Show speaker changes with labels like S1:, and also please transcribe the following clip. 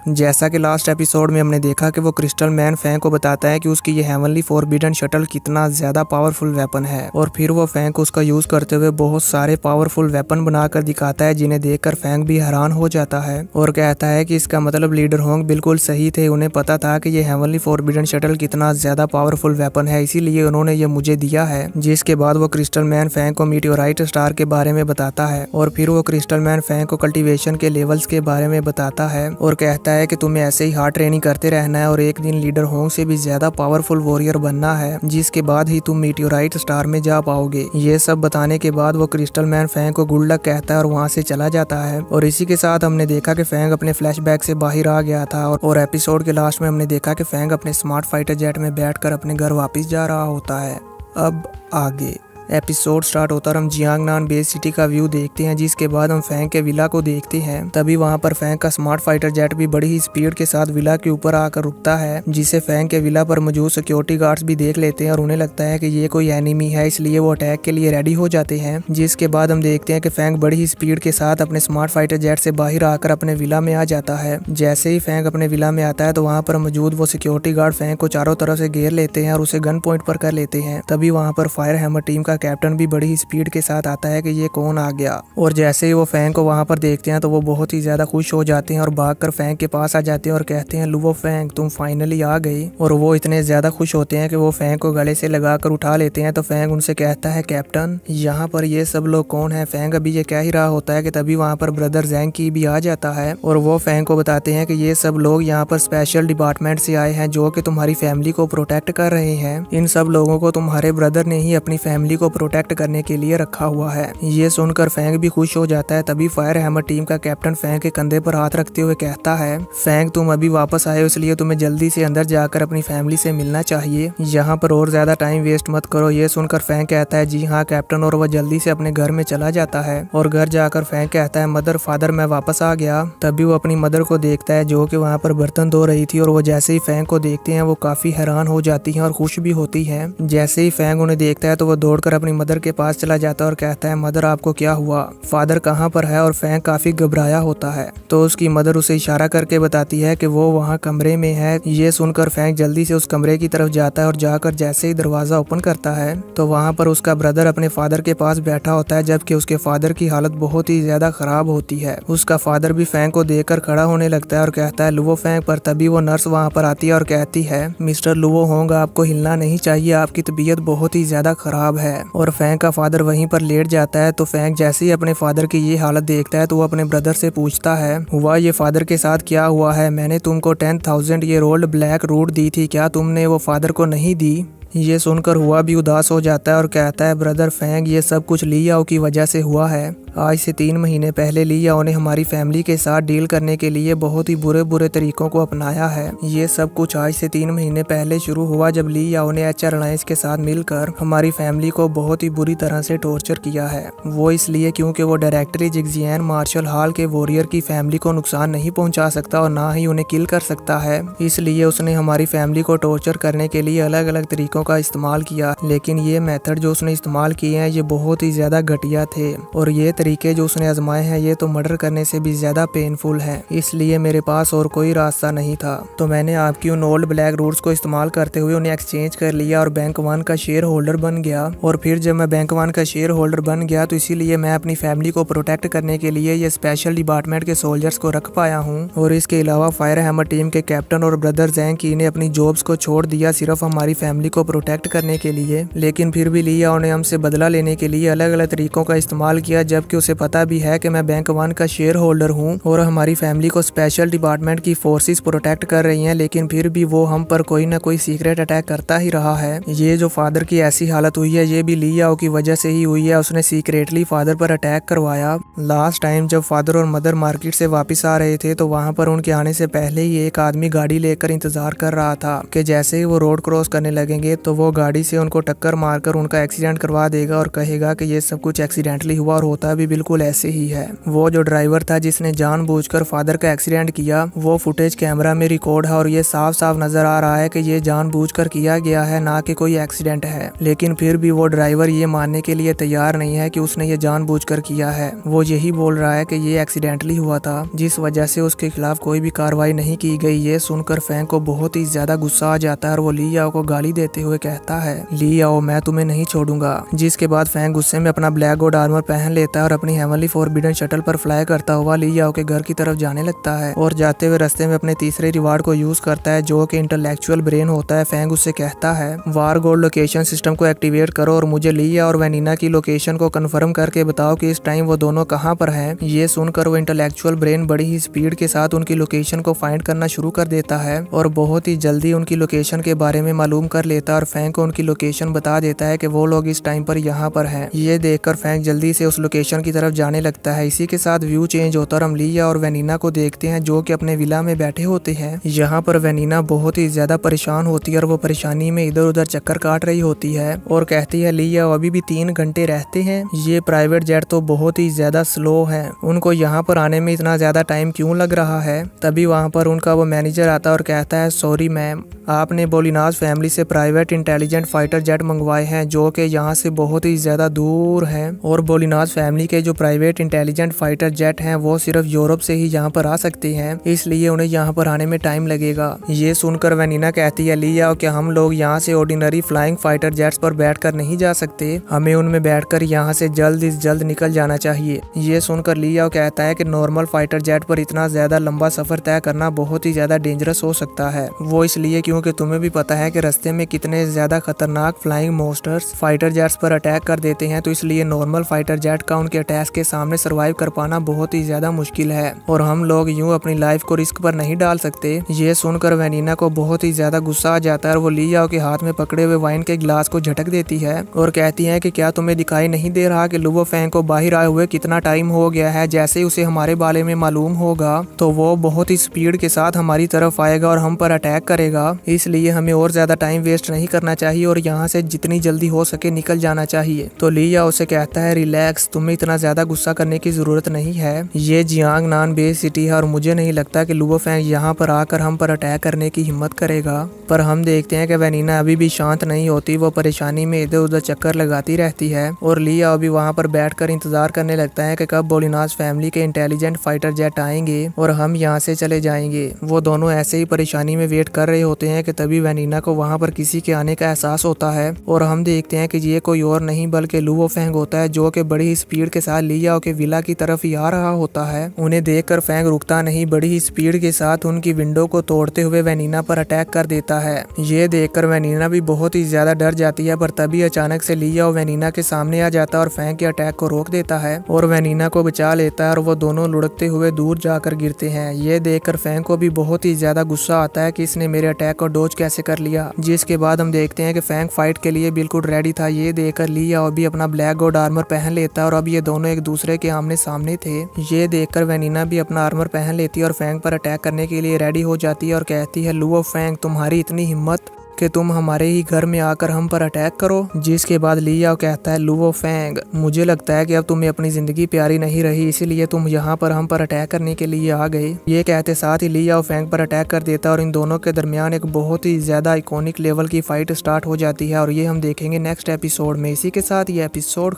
S1: जैसा कि last episode में हमने देखा कि वो क्रिस्टल मैन फैंग को बताता है कि उसकी ये हेवनली फॉरबिडन शटल कितना ज्यादा पावरफुल वेपन है और फिर वो फैंग को उसका यूज करते हुए बहुत सारे पावरफुल वेपन बनाकर दिखाता है, जिन्हें देखकर फैंग भी हैरान हो जाता है और कहता है कि इसका मतलब लीडर होंग बिल्कुल सही थे। उन्हें पता था कि ये हेवनली फॉरबिडन शटल कितना ज्यादा पावरफुल वेपन है, इसीलिए उन्होंने ये मुझे दिया है। जिसके बाद वो क्रिस्टल मैन फैंग को मीटियोराइट स्टार के बारे में बताता है और फिर वो क्रिस्टल मैन फैंग को कल्टीवेशन के लेवल्स के बारे में बताता है और कहता है कि तुम्हें ऐसे ही हार्ड ट्रेनिंग करते रहना है और एक दिन लीडर होंग से भी ज्यादा पावरफुल वॉरियर बनना है, जिसके बाद ही तुम मीटियोराइट स्टार में जा पाओगे। ये सब बताने के बाद वो क्रिस्टल मैन फैंग को गुड लक कहता है और वहाँ से चला जाता है। और इसी के साथ हमने देखा कि फैंग अपने फ्लैशबैक से बाहर आ गया था और एपिसोड के लास्ट में हमने देखा कि फैंग अपने स्मार्ट फाइटर जेट में बैठकर अपने घर वापस जा रहा होता है। अब आगे एपिसोड स्टार्ट होता और हम जियांगनान बेस सिटी का व्यू देखते हैं, जिसके बाद हम फैंग के विला को देखते हैं। तभी वहां पर फैंग का स्मार्ट फाइटर जेट भी बड़ी ही स्पीड के साथ विला के ऊपर आकर रुकता है, जिसे फैंग के विला पर मौजूद सिक्योरिटी गार्ड्स भी देख लेते हैं और उन्हें लगता है कि ये कोई एनिमी है, इसलिए वो अटैक के लिए रेडी हो जाते हैं। जिसके बाद हम देखते हैं कि फैंग बड़ी ही स्पीड के साथ अपने स्मार्ट फाइटर जेट से बाहर आकर अपने विला में आ जाता है। जैसे ही फैंग अपने विला में आता है तो वहाँ पर मौजूद वो सिक्योरिटी गार्ड फैंग को चारों तरफ से घेर लेते हैं और उसे गन पॉइंट पर कर लेते हैं। तभी वहाँ पर फायर हैमर टीम का कैप्टन भी बड़ी स्पीड के साथ आता है कि ये कौन आ गया और जैसे ही वो फैंग को वहां पर देखते हैं तो वो बहुत ही ज्यादा खुश हो जाते हैं और भागकर फैंग के पास आ जाते हैं और कहते हैं लुवो फैंग तुम फाइनली आ गई। और वो इतने ज्यादा खुश होते हैं कि वो फैंग को गले से लगाकर उठा लेते हैं। तो फैंग उनसे कहता है कैप्टन यहाँ पर ये सब लोग कौन है। फैंग अभी ये कह ही रहा होता है कि तभी वहाँ पर ब्रदर जैंग की भी आ जाता है और वो फैंग को बताते हैं कि ये सब लोग यहाँ पर स्पेशल डिपार्टमेंट से आए हैं जो कि तुम्हारी फैमिली को प्रोटेक्ट कर रहे हैं। इन सब लोगों को तुम्हारे ब्रदर ने ही अपनी फैमिली को प्रोटेक्ट करने के लिए रखा हुआ है। ये सुनकर फैंग भी खुश हो जाता है। तभी फायर हैमर टीम का कैप्टन फैंग के कंधे पर हाथ रखते हुए कहता है फैंग तुम अभी वापस आए हो, इसलिए तुम्हें जल्दी से अंदर जाकर अपनी फैमिली से मिलना चाहिए। यहाँ पर और ज्यादा टाइम वेस्ट मत करो। ये सुनकर फैंग कहता है जी हाँ कैप्टन, और वह जल्दी से अपने घर में चला जाता है। और घर जाकर फैंग कहता है मदर फादर मैं वापस आ गया। तभी वो अपनी मदर को देखता है जो कि वहाँ पर बर्तन धो रही थी और वो जैसे ही फैंग को देखते हैं वो काफी हैरान हो जाती है और खुश भी होती है। जैसे ही फैंग उन्हें देखता है तो वो दौड़कर अपनी मदर के पास चला जाता है और कहता है मदर आपको क्या हुआ, फादर कहाँ पर है। और फैंग काफी घबराया होता है तो उसकी मदर उसे इशारा करके बताती है कि वो वहाँ कमरे में है। ये सुनकर फैंग जल्दी से उस कमरे की तरफ जाता है और जाकर जैसे ही दरवाजा ओपन करता है तो वहाँ पर उसका ब्रदर अपने फादर के पास बैठा होता है, जबकि उसके फादर की हालत बहुत ही ज्यादा खराब होती है। उसका फादर भी फैंग को देखकर खड़ा होने लगता है और कहता है लुवो फैंग। पर तभी वो नर्स वहाँ पर आती है और कहती है मिस्टर लुवो होंग आपको हिलना नहीं चाहिए, आपकी तबीयत बहुत ही ज्यादा खराब है। और फैंग का फादर वहीं पर लेट जाता है। तो फैंग जैसे ही अपने फादर की ये हालत देखता है तो वो अपने ब्रदर से पूछता है हुआ ये फादर के साथ क्या हुआ है, मैंने तुमको 10,000 ईयर ओल्ड ब्लैक रूट दी थी, क्या तुमने वो फादर को नहीं दी। ये सुनकर हुआ भी उदास हो जाता है और कहता है ब्रदर फैंग ये सब कुछ लियाओ की वजह से हुआ है। आज से 3 महीने पहले लियाओ ने हमारी फैमिली के साथ डील करने के लिए बहुत ही बुरे बुरे तरीकों को अपनाया है। ये सब कुछ आज से 3 महीने पहले शुरू हुआ जब लियाओ ने एचआर अलायंस के साथ मिलकर हमारी फैमिली को बहुत ही बुरी तरह से टॉर्चर किया है। वो इसलिए क्योंकि वो डायरेक्टली जिक्जियन मार्शल हॉल के वॉरियर की फैमिली को नुकसान नहीं पहुंचा सकता और ना ही उन्हें किल कर सकता है, इसलिए उसने हमारी फैमिली को टॉर्चर करने के लिए अलग अलग तरीकों का इस्तेमाल किया। लेकिन ये मेथड जो उसने इस्तेमाल किए हैं ये बहुत ही ज्यादा घटिया थे और ये तरीके जो उसने आजमाए हैं ये तो मर्डर करने से भी ज्यादा पेनफुल हैं, इसलिए मेरे पास और कोई रास्ता नहीं था। तो मैंने आपकी उन ओल्ड ब्लैक रूट्स को इस्तेमाल करते हुए उन्हें एक्सचेंज कर लिया और बैंक 1 का शेयर होल्डर बन गया। और फिर जब मैं बैंक 1 का शेयर होल्डर बन गया तो इसीलिए मैं अपनी फैमिली को प्रोटेक्ट करने के लिए ये स्पेशल डिपार्टमेंट के सोल्जर्स को रख पाया हूँ। और इसके अलावा फायर हैमर टीम के कैप्टन और ब्रदर जैंग की ने अपनी जॉब्स को छोड़ दिया सिर्फ हमारी फैमिली को प्रोटेक्ट करने के लिए। लेकिन फिर भी लिया उन्हें हमसे बदला लेने के लिए अलग अलग तरीकों का इस्तेमाल किया, जबकि उसे पता भी है कि मैं बैंक 1 का शेयर होल्डर हूँ और हमारी फैमिली को स्पेशल डिपार्टमेंट की फोर्सेस प्रोटेक्ट कर रही हैं। लेकिन फिर भी वो हम पर कोई ना कोई सीक्रेट अटैक करता ही रहा है। ये जो फादर की ऐसी हालत हुई है ये भी लियाओ की वजह से ही हुई है, उसने सीक्रेटली फादर पर अटैक करवाया। लास्ट टाइम जब फादर और मदर मार्केट से वापस आ रहे थे तो वहाँ पर उनके आने से पहले ही एक आदमी गाड़ी लेकर इंतजार कर रहा था कि जैसे ही वो रोड क्रॉस करने लगेंगे तो वो गाड़ी से उनको टक्कर मारकर उनका एक्सीडेंट करवा देगा और कहेगा कि ये सब कुछ एक्सीडेंटली हुआ और होता भी बिल्कुल ऐसे ही है। वो जो ड्राइवर था जिसने जानबूझकर फादर का एक्सीडेंट किया, वो फुटेज कैमरा में रिकॉर्ड है और ये साफ साफ नजर आ रहा है कि ये जानबूझकर किया गया है, ना कि कोई एक्सीडेंट है। लेकिन फिर भी वो ड्राइवर ये मानने के लिए तैयार नहीं है कि उसने ये जानबूझकर किया है। वो यही बोल रहा है कि ये एक्सीडेंटली हुआ था, जिस वजह से उसके खिलाफ कोई भी कार्रवाई नहीं की गई। ये सुनकर फैंग को बहुत ही ज्यादा गुस्सा आ जाता है और वो ली याओ को गाली देते हुए कहता है, ली याओ मैं तुम्हें नहीं छोड़ूंगा। जिसके बाद फैंग गुस्से में अपना ब्लैक गोल्ड आर्मर पहन लेता है और अपनी हेवनली फॉरबिडन शटल पर फ्लाई करता हुआ ली याओ के घर की तरफ जाने लगता है और जाते हुए रास्ते में अपने तीसरे रिवार्ड को यूज करता है जो कि इंटेलेक्चुअल ब्रेन होता है। फैंग उससे कहता है, वार गोल्ड लोकेशन सिस्टम को एक्टिवेट करो और मुझे लिया और वेनिना की लोकेशन को कंफर्म करके बताओ कि इस टाइम वो दोनों कहाँ पर हैं। ये सुनकर वो इंटेलेक्चुअल ब्रेन बड़ी ही स्पीड के साथ उनकी लोकेशन को फाइंड करना शुरू कर देता है और बहुत ही जल्दी उनकी लोकेशन के बारे में मालूम कर लेता है और फैंग को उनकी लोकेशन बता देता है कि वो लोग इस टाइम पर यहाँ पर हैं। ये देखकर फैंग जल्दी से उस लोकेशन की तरफ जाने लगता है। इसी के साथ व्यू चेंज होता है और हम लिया और वेनिना को देखते हैं जो कि अपने विला में बैठे होते हैं। यहाँ पर वेनिना बहुत ही ज्यादा परेशान होती है और वो परेशानी में इधर उधर चक्कर काट रही होती है और कहती है, लिया अभी भी 3 घंटे रहते हैं, ये प्राइवेट जेट तो बहुत ही ज्यादा स्लो है, उनको यहाँ पर आने में इतना ज्यादा टाइम क्यों लग रहा है। तभी वहाँ पर उनका वो मैनेजर आता है और कहता है, सॉरी मैम, आपने बोलिनाज फैमिली से प्राइवेट इंटेलिजेंट फाइटर जेट मंगवाए हैं जो कि यहाँ से बहुत ही ज्यादा दूर हैं और बोलिनाज फैमिली के जो प्राइवेट इंटेलिजेंट फाइटर जेट हैं वो सिर्फ यूरोप से ही यहाँ पर आ सकते हैं, इसलिए उन्हें यहाँ पर आने में टाइम लगेगा। ये सुनकर वेनिना कहती है, लिया कि हम लोग यहाँ से ऑर्डिनरी फ्लाइंग फाइटर जेट्स पर बैठकर नहीं जा सकते, हमें उनमें बैठकर यहाँ से जल्द से जल्द निकल जाना चाहिए। ये सुनकर लिया कहता है कि नॉर्मल फाइटर जेट पर इतना ज्यादा लंबा सफर तय करना बहुत ही ज्यादा डेंजरस हो सकता है। वो इसलिए क्योंकि तुम्हें भी पता है कि रास्ते में कितने ज्यादा खतरनाक फ्लाइंग मोस्टर्स फाइटर जेट्स पर अटैक कर देते हैं, तो इसलिए नॉर्मल फाइटर जेट का उनके अटैक के सामने सर्वाइव कर पाना बहुत ही ज्यादा मुश्किल है और हम लोग यूं अपनी लाइफ को रिस्क पर नहीं डाल सकते। ये सुनकर वेनिना को बहुत ही ज्यादा गुस्सा आ जाता है और वो लिया के हाथ में पकड़े हुए वाइन के गिलास को झटक देती है और कहती है कि क्या तुम्हें दिखाई नहीं दे रहा कि लुवो फैंग को बाहर आए हुए कितना टाइम हो गया है। जैसे ही उसे हमारे बारे में मालूम होगा तो वो बहुत ही स्पीड के साथ हमारी तरफ आएगा और हम पर अटैक करेगा, इसलिए हमें और ज्यादा टाइम वेस्ट नहीं करना चाहिए और यहाँ से जितनी जल्दी हो सके निकल जाना चाहिए। तो लिया उसे कहता है, रिलैक्स, तुम्हें इतना ज्यादा गुस्सा करने की जरूरत नहीं है, ये जियांग नान बेस सिटी है और मुझे नहीं लगता कि लुवो फैंग यहाँ पर आकर हम पर अटैक करने की हिम्मत करेगा। पर हम देखते हैं कि वेनिना अभी भी शांत नहीं होती, वो परेशानी में इधर उधर चक्कर लगाती रहती है और लिया अभी वहाँ पर बैठकर इंतजार करने लगता है कि कब बोलिनाज फैमिली के इंटेलिजेंट फाइटर जेट आएंगे और हम यहाँ से चले जाएंगे। वो दोनों ऐसे ही परेशानी में वेट कर रहे होते हैं कि तभी वेनिना को वहाँ पर किसी के आने का एहसास होता है और हम देखते हैं कि ये कोई और नहीं बल्कि लुवो फैंग होता है जो कि बड़ी ही स्पीड के साथ लिया के विला की तरफ ही आ रहा होता है। उन्हें देखकर फैंग रुकता नहीं, बड़ी ही स्पीड के साथ उनकी विंडो को तोड़ते हुए वेनिना पर अटैक कर देता है। ये देखकर वेनिना भी बहुत ही ज्यादा डर जाती है, पर तभी अचानक से लिया और वेनिना के सामने आ जाता है और फैंग के अटैक को रोक देता है और वेनिना को बचा लेता है और वो दोनों लुढ़कते हुए दूर जाकर गिरते हैं। ये देखकर फैंग को भी बहुत ही ज्यादा गुस्सा आता है कि इसने मेरे अटैक को डोज कैसे कर लिया। जिसके बाद हम देखते हैं कि फैंग फाइट के लिए बिल्कुल रेडी था। ये देखकर लिया और भी अपना ब्लैक गोल्ड आर्मर पहन लेता है और अब ये दोनों एक दूसरे के आमने सामने थे। ये देखकर वेनिना भी अपना आर्मर पहन लेती है और फैंग पर अटैक करने के लिए रेडी हो जाती है और कहती है, लुवो फैंग, तुम्हारी इतनी हिम्मत कि तुम हमारे ही घर में आकर हम पर अटैक करो। जिसके बाद लिया कहता है, लुवो फैंग, मुझे लगता है कि अब तुम्हें अपनी जिंदगी प्यारी नहीं रही, इसीलिए तुम यहाँ पर हम पर अटैक करने के लिए आ गए। ये कहते साथ ही लिया फैंग पर अटैक कर देता है और इन दोनों के दरमियान एक बहुत ही ज्यादा आइकॉनिक लेवल की फाइट स्टार्ट हो जाती है और ये हम देखेंगे नेक्स्ट एपिसोड में। इसी के साथ ये एपिसोड